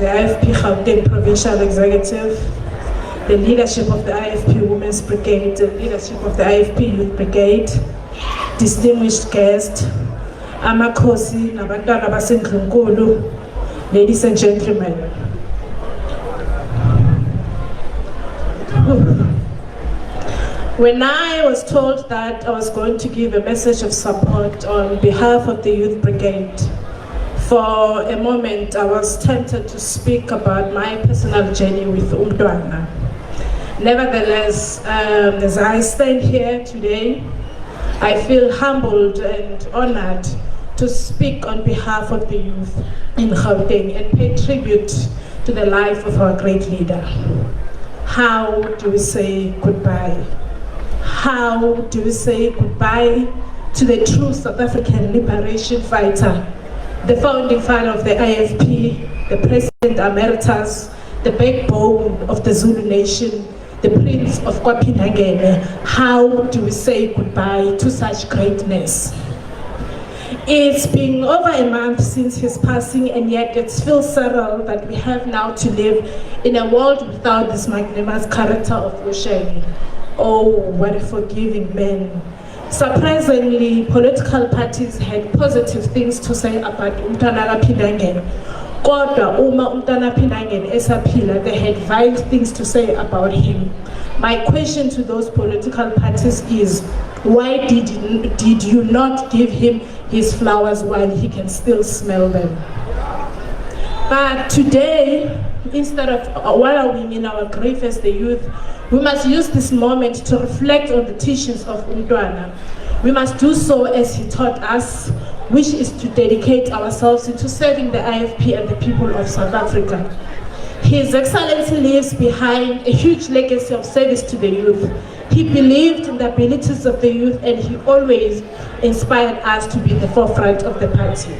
the IFP Gauteng Provincial Executive, the leadership of the IFP Women's Brigade, the leadership of the IFP Youth Brigade, distinguished guests, amakhosi nabantwana basendlunkulu, ladies and gentlemen. When I was told that I was going to give a message of support on behalf of the Youth Brigade, for a moment I was tempted to speak about my personal journey with Umntwana. Nevertheless, as I stand here today, I feel humbled and honored to speak on behalf of the youth in Gauteng and pay tribute to the life of our great leader. How do we say goodbye? How do we say goodbye to the true South African liberation fighter, the founding father of the IFP, the President Emeritus, the backbone of the Zulu nation, the Prince of Kwapinangene? How do we say goodbye to such greatness? It's been over a month since his passing, and yet it feels surreal that we have now to live in a world without this magnanimous character of Usheng. Oh, what a forgiving man. Surprisingly, political parties had positive things to say about Umntwana Pinangene. Kodwa uma Umntwana Pinangene esaphila, they had vile things to say about him. My question to those political parties is, why did you not give him his flowers while he can still smell them? But today, instead of wallowing in our grief as the youth, we must use this moment to reflect on the teachings of Umntwana. We must do so as he taught us, which is to dedicate ourselves into serving the IFP and the people of South Africa. His Excellency leaves behind a huge legacy of service to the youth. He believed in the abilities of the youth, and he always inspired us to be in the forefront of the party.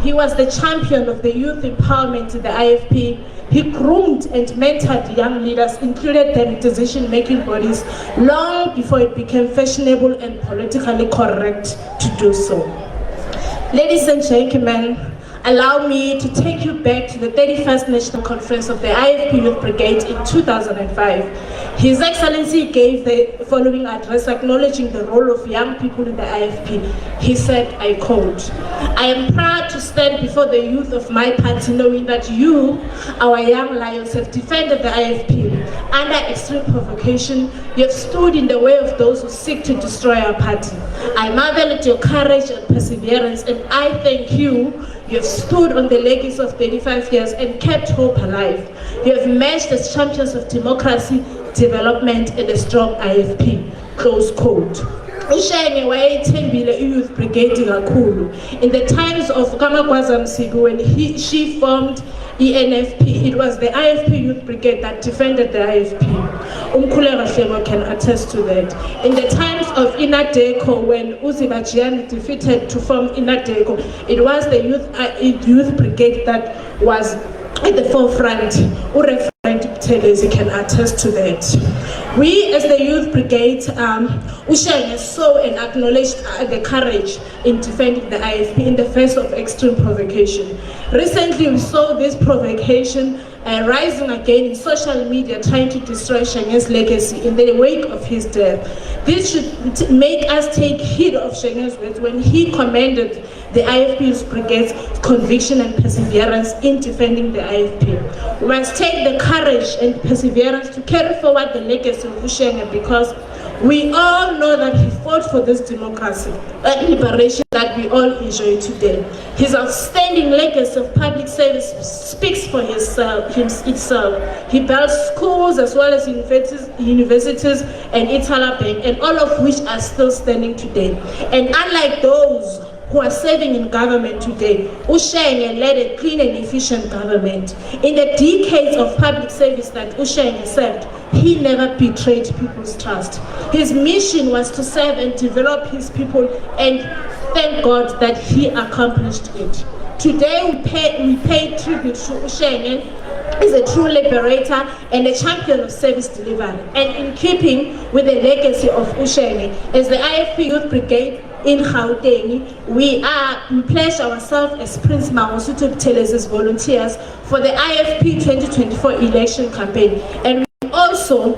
He was the champion of the youth empowerment in the IFP. He groomed and mentored young leaders, included them in decision-making bodies, long before it became fashionable and politically correct to do so. Ladies and gentlemen, allow me to take you back to the 31st National Conference of the IFP Youth Brigade in 2005. His Excellency gave the following address acknowledging the role of young people in the IFP. He said, I quote, "I am proud to stand before the youth of my party knowing that you, our young lions, have defended the IFP. Under extreme provocation, you have stood in the way of those who seek to destroy our party. I marvel at your courage and perseverance, and I thank you. You have stood on the legacy of 35 years and kept hope alive. You have emerged as champions of democracy, development, and a strong IFP." Close quote. Usheng wayethembile Youth Brigade kakhulu. In the times of Kamagwaza Msibu, when she formed ENFP, it was the IFP Youth Brigade that defended the IFP. Cllr can attest to that. In the times of Inadeco, when Uzibajian defeated to form Inadeco, it was the Youth Brigade that was at the forefront. Buthelezi can attest to that. We as the Youth Brigade, Usheng has saw and acknowledged the courage in defending the IFP in the face of extreme provocation. Recently we saw this provocation rising again in social media, trying to destroy Shengen's legacy in the wake of his death. This should make us take heed of Shengen's words when he commended the IFP's brigade's conviction and perseverance in defending the IFP. We must take the courage and perseverance to carry forward the legacy of Usheng, because we all know that he fought for this democracy and liberation that we all enjoy today. His outstanding legacy of public service speaks for itself. He built schools as well as universities and Itala Bank, and all of which are still standing today. And unlike those who are serving in government today, Usheng led a clean and efficient government. In the decades of public service that Usheng served, he never betrayed people's trust. His mission was to serve and develop his people, and thank God that he accomplished it. Today we pay tribute to Usheng as a true liberator and a champion of service delivery. And in keeping with the legacy of Usheng, as the IFP Youth Brigade, in Gauteng. We pledge ourselves as Prince Mangosuthu Buthelezi's volunteers for the IFP 2024 election campaign, and we also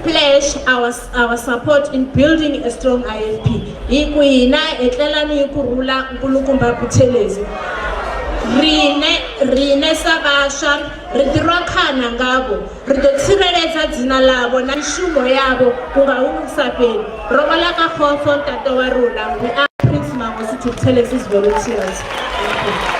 pledge our support in building a strong IFP. Ikuina etlelani kurula nkulukumba Buthelezi. Rine sabasha ridirokana ngabo ridotsireletsa dzina labo na mishumo yabo kungaungisapeni robola ka khofo ntate wa rona. We are Prince Mangosuthu Buthelezi's volunteers.